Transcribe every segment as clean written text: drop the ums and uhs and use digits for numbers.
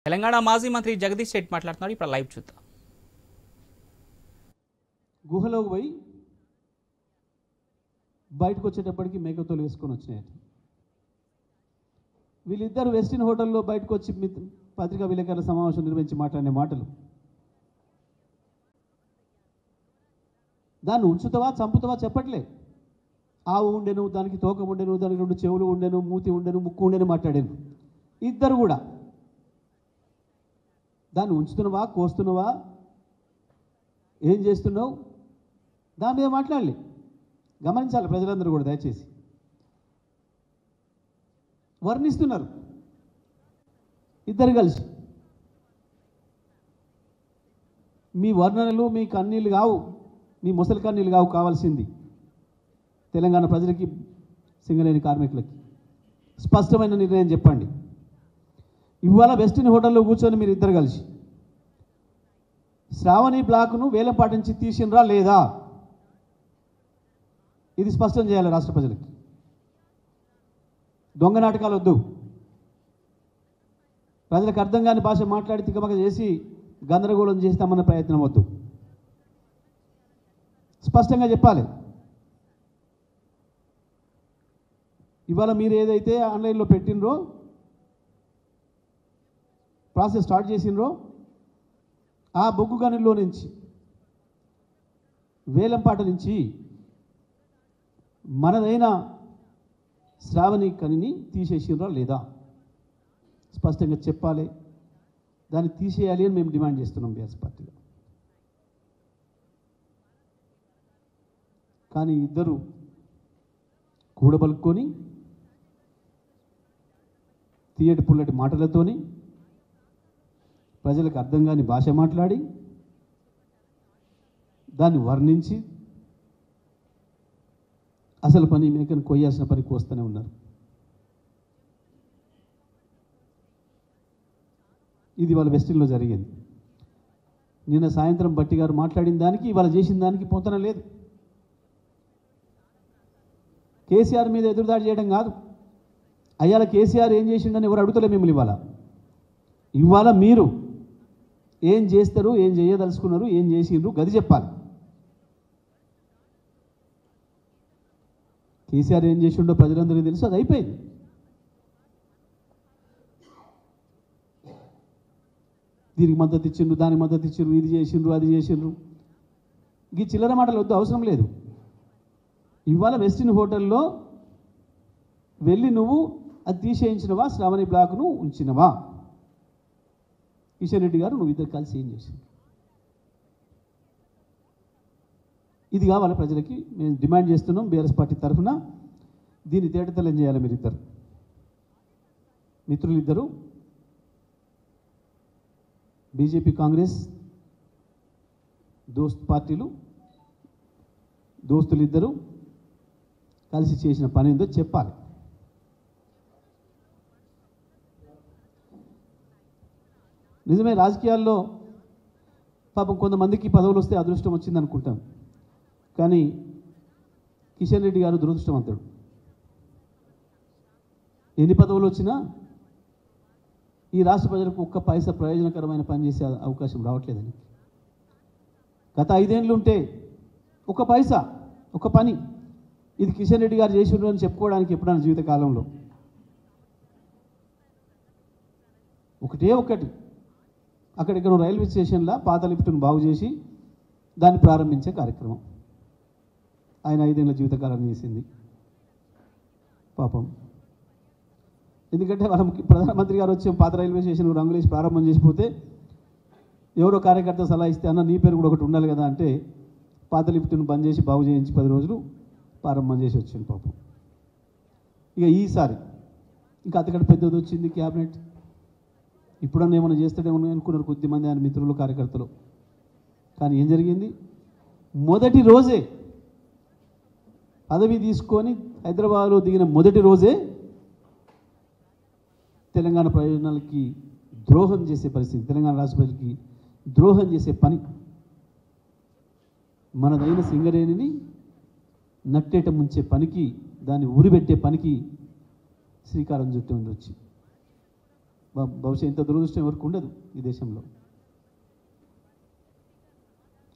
తెలంగాణ మాజీ మంత్రి జగదీష్ రెడ్డి మాట్లాడుతున్నారు. ఇప్పుడు లైవ్ చూద్దాం. గుహలోకి పోయి బయటకు వచ్చేటప్పటికి మేకతోలు వేసుకొని వచ్చినాయి. వీళ్ళిద్దరు వెస్టిన్ హోటల్లో బయటకు వచ్చి పత్రికా విలేకరుల సమావేశం నిర్వహించి మాట్లాడిన మాటలు, దాన్ని ఉంచుతావా చంపుతావా చెప్పట్లే. ఆవు ఉండెను, దానికి తోక ఉండెను, దానికి 2 చెవులు ఉండెను, మూతి ఉండెను, ముక్కు ఉండెను మాట్లాడాను. ఇద్దరు కూడా దాన్ని ఉంచుతున్నావా, కోస్తున్నావా, ఏం చేస్తున్నావు, దాని మీద మాట్లాడాలి. గమనించాలి ప్రజలందరూ కూడా దయచేసి. వర్ణిస్తున్నారు ఇద్దరు కలిసి. మీ వర్ణనలు మీ కన్నీళ్ళు కావు, మీ ముసలి కన్నీళ్ళు కావు. కావాల్సింది తెలంగాణ ప్రజలకి, సింగరేణి కార్మికులకి స్పష్టమైన నిర్ణయం చెప్పండి. ఇవాళ వెస్టిన్ హోటల్లో కూర్చొని మీరు ఇద్దరు కలిసి శ్రావణి బ్లాక్ను వేలంపాట నుంచి తీసినరా లేదా, ఇది స్పష్టం చేయాలి రాష్ట్ర ప్రజలకి. దొంగ నాటకాలు వద్దు. ప్రజలకు అర్థం కాని భాష మాట్లాడి తికమక చేసి గందరగోళం చేస్తామన్న ప్రయత్నం వద్దు. స్పష్టంగా చెప్పాలి. ఇవాళ మీరు ఏదైతే ఆన్లైన్లో పెట్టినరో, ప్రాసెస్ స్టార్ట్ చేసినరో, ఆ బొగ్గు గనుల్లో నుంచి వేలంపాట నుంచి మనదైన శ్రావణి కనిని తీసేసినరా లేదా స్పష్టంగా చెప్పాలి. దాన్ని తీసేయాలి అని మేము డిమాండ్ చేస్తున్నాం బీఆర్ఎస్ పార్టీలో. కానీ ఇద్దరు కూడబలుక్కొని తీయటి పుల్లటి మాటలతోని ప్రజలకు అర్థం కాని భాష మాట్లాడి దాన్ని వర్ణించి అసలు పని మేకను కొయ్యాల్సిన పని కోస్తూనే ఉన్నారు. ఇది వాళ్ళ వెస్టిన్లో జరిగింది. నిన్న సాయంత్రం బట్టి గారు మాట్లాడిన దానికి ఇవాళ చేసిన దానికి పొంతన లేదు. కేసీఆర్ మీద ఎదురుదాడి చేయడం కాదు. అయ్యాల కేసీఆర్ ఏం చేసిండని ఎవరు అడుగుతలే మిమ్మల్ని. ఇవాళ మీరు ఏం చేస్తారు, ఏం చేయదలుచుకున్నారు, ఏం చేసిండ్రు గది చెప్పాలి. కేసీఆర్ ఏం చేసిండో ప్రజలందరికీ తెలుసు, అది అయిపోయింది. దీనికి మద్దతు ఇచ్చిండ్రు, దానికి మద్దతు ఇచ్చిండ్రు, ఇది చేసిండ్రు, అది చేసిండ్రు. ఈ చిల్లర మాటలు వద్దు, అవసరం లేదు. ఇవాళ వెస్టిన్ హోటల్లో వెళ్ళి నువ్వు అది తీసేయించినవా, శ్రావణి బ్లాక్ను ఉంచినవా, కిషన్ రెడ్డి గారు నువ్వు ఇద్దరు కలిసి ఏం చేసిండ్రు, ఇది కావాలి ప్రజలకి. మేము డిమాండ్ చేస్తున్నాం బీఆర్ఎస్ పార్టీ తరఫున. దీన్ని తేటతెల్లం చేయాలి. మీరిద్దరు మిత్రులు, ఇద్దరు బీజేపీ కాంగ్రెస్ పార్టీలు, దోస్తులు ఇద్దరు కలిసి చేసిన పని ఏందో చెప్పాలి. నిజమే, రాజకీయాల్లో పాపం కొంతమందికి పదవులు వస్తే అదృష్టం వచ్చింది అనుకుంటాం. కానీ కిషన్ రెడ్డి గారు దురదృష్టవంతుడు. ఎన్ని పదవులు వచ్చినా ఈ రాష్ట్ర ప్రజలకు ఒక్క పైసా ప్రయోజనకరమైన పని చేసే అవకాశం రావట్లేదని. గత 5 ఏళ్ళు ఉంటే ఒక పైసా, ఒక పని ఇది కిషన్ రెడ్డి గారు చేసి అని చెప్పుకోవడానికి ఎప్పుడైనా జీవితకాలంలో ఒకటే ఒకటి, అక్కడిక్కడ రైల్వే స్టేషన్లో పాత లిఫ్ట్ను బాగు చేసి దాన్ని ప్రారంభించే కార్యక్రమం ఆయన 5 ఏళ్ళ జీవితకాలం చేసింది పాపం. ఎందుకంటే వాళ్ళ ప్రధానమంత్రి గారు వచ్చి పాత రైల్వే స్టేషన్ రంగులేసి ప్రారంభం చేసిపోతే ఎవరో కార్యకర్త సలహా ఇస్తే అన్న నీ పేరు కూడా ఒకటి ఉండాలి కదా అంటే పాత లిఫ్ట్ను బంద్ చేసి బాగు చేయించి 10 రోజులు ప్రారంభం చేసి వచ్చింది పాపం. ఇక ఈసారి ఇంకా అంతకంటే పెద్దది వచ్చింది క్యాబినెట్. ఇప్పుడన్నా ఏమైనా చేస్తాడేమో అనుకున్నారు కొద్దిమంది ఆయన మిత్రులు, కార్యకర్తలు. కానీ ఏం జరిగింది, మొదటి రోజే పదవి తీసుకొని హైదరాబాద్లో దిగిన మొదటి రోజే తెలంగాణ ప్రయోజనాలకి ద్రోహం చేసే పరిస్థితి, తెలంగాణ రాష్ట్ర ప్రజలకి ద్రోహం చేసే పని, మనదైన సింగరేణిని నట్టేట ముంచే పనికి, దాన్ని ఊరిపెట్టే పనికి శ్రీకారం చుట్టి ఉంది వచ్చి. బహుశా ఇంత దురదృష్టం ఎవరికి ఉండదు ఈ దేశంలో.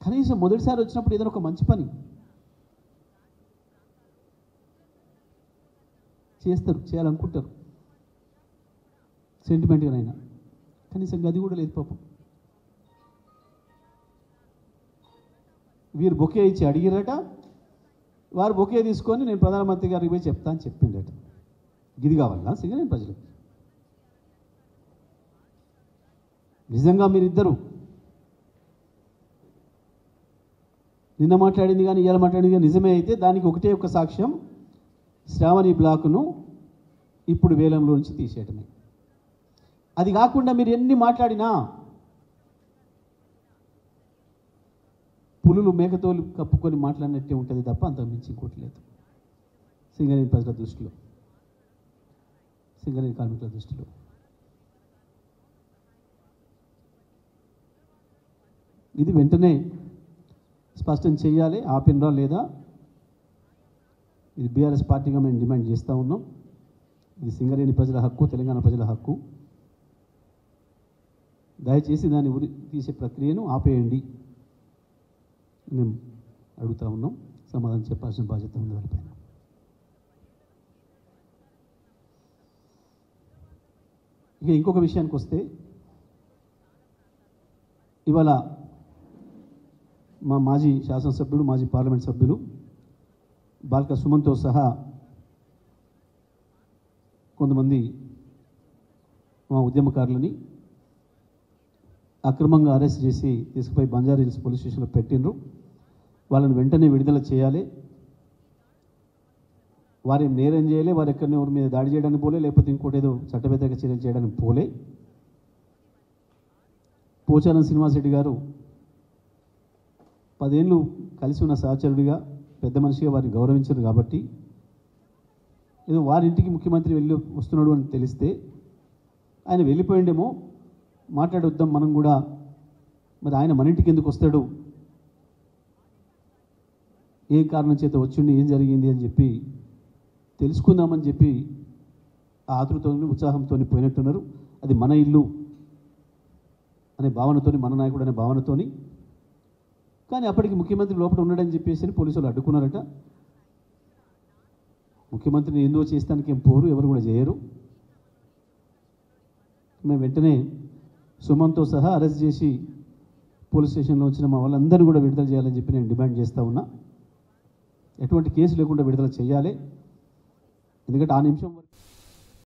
కనీసం మొదటిసారి వచ్చినప్పుడు ఏదైనా ఒక మంచి పని చేస్తారు, చేయాలనుకుంటారు సెంటిమెంట్గానైనా. కనీసం గది కూడా లేదు పాపం. వీరు బొకే ఇచ్చి అడిగిరట, వారు బొకే తీసుకొని నేను ప్రధానమంత్రి గారికి పోయి చెప్తా అని చెప్పిండట. గిది కావాలా సింగరేణి ప్రజలకు? నిజంగా మీరిద్దరు నిన్న మాట్లాడింది కానీ ఇవాళ మాట్లాడింది కానీ నిజమే అయితే దానికి ఒకటే ఒక సాక్ష్యం, శ్రావణి బ్లాకును ఇప్పుడు వేలంలో నుంచి తీసేయటమే. అది కాకుండా మీరు ఎన్ని మాట్లాడినా పులులు మేకతోలు కప్పుకొని మాట్లాడినట్టే ఉంటుంది తప్ప అంతకు మించి ఇంకోటి లేదు సింగరేణి ప్రజల దృష్టిలో, సింగరేణి కార్మికుల దృష్టిలో. ఇది వెంటనే స్పష్టం చేయాలి, ఆపినరా లేదా. ఇది బీఆర్ఎస్ పార్టీగా మేము డిమాండ్ చేస్తూ ఉన్నాం. ఇది సింగరేణి ప్రజల హక్కు, తెలంగాణ ప్రజల హక్కు. దయచేసి దాన్ని ఉరి తీసే ప్రక్రియను ఆపేయండి మేము అడుగుతూ ఉన్నాం. సమాధానం చెప్పాల్సిన బాధ్యత ఉంది వాళ్ళపైన. ఇక ఇంకొక విషయానికి వస్తే, ఇవాళ మా మాజీ శాసనసభ్యుడు, మాజీ పార్లమెంట్ సభ్యులు బాల్క సుమన్తో సహా కొంతమంది మా ఉద్యమకారులని అక్రమంగా అరెస్ట్ చేసి తీసుకుపోయి బంజారాహిల్స్ పోలీస్ స్టేషన్లో పెట్టిండ్రు. వాళ్ళని వెంటనే విడుదల చేయాలి. వారేం నేరం చేయలే, వారు ఎక్కడనే ఎవరి మీద దాడి చేయడానికి పోలే, లేకపోతే ఇంకోటి ఏదో చట్టబద్ధంగా చర్యలు చేయడానికి పోలే. పోచారం శ్రీనివాసరెడ్డి గారు 10 ఏళ్ళు కలిసి ఉన్న సహచరుడిగా, పెద్ద మనిషిగా వారిని గౌరవించారు కాబట్టి ఏదో వారింటికి ముఖ్యమంత్రి వెళ్ళి వస్తున్నాడు అని తెలిస్తే ఆయన వెళ్ళిపోయిండేమో, మాట్లాడొద్దాం మనం కూడా, మరి ఆయన మన ఇంటికి ఎందుకు వస్తాడు, ఏ కారణం చేత వచ్చిండి, ఏం జరిగింది అని చెప్పి తెలుసుకుందామని చెప్పి ఆ ఆతృతోని ఉత్సాహంతో పోయినట్టున్నారు. అది మన ఇల్లు అనే భావనతోని, మన నాయకుడు అనే భావనతోని. కానీ అప్పటికి ముఖ్యమంత్రి లోపల ఉన్నాడని చెప్పేసి పోలీసులు అడ్డుకున్నారట. ముఖ్యమంత్రిని ఏందో చేస్తానికి ఏం పోరు, ఎవరు కూడా చేయరు. మేము వెంటనే సుమన్తో సహా అరెస్ట్ చేసి పోలీస్ స్టేషన్లో వచ్చిన మా వాళ్ళందరినీ కూడా విడుదల చేయాలని చెప్పి నేను డిమాండ్ చేస్తూ ఉన్నా. ఎటువంటి కేసు లేకుండా విడుదల చేయాలి. ఎందుకంటే ఆ నిమిషం వరకు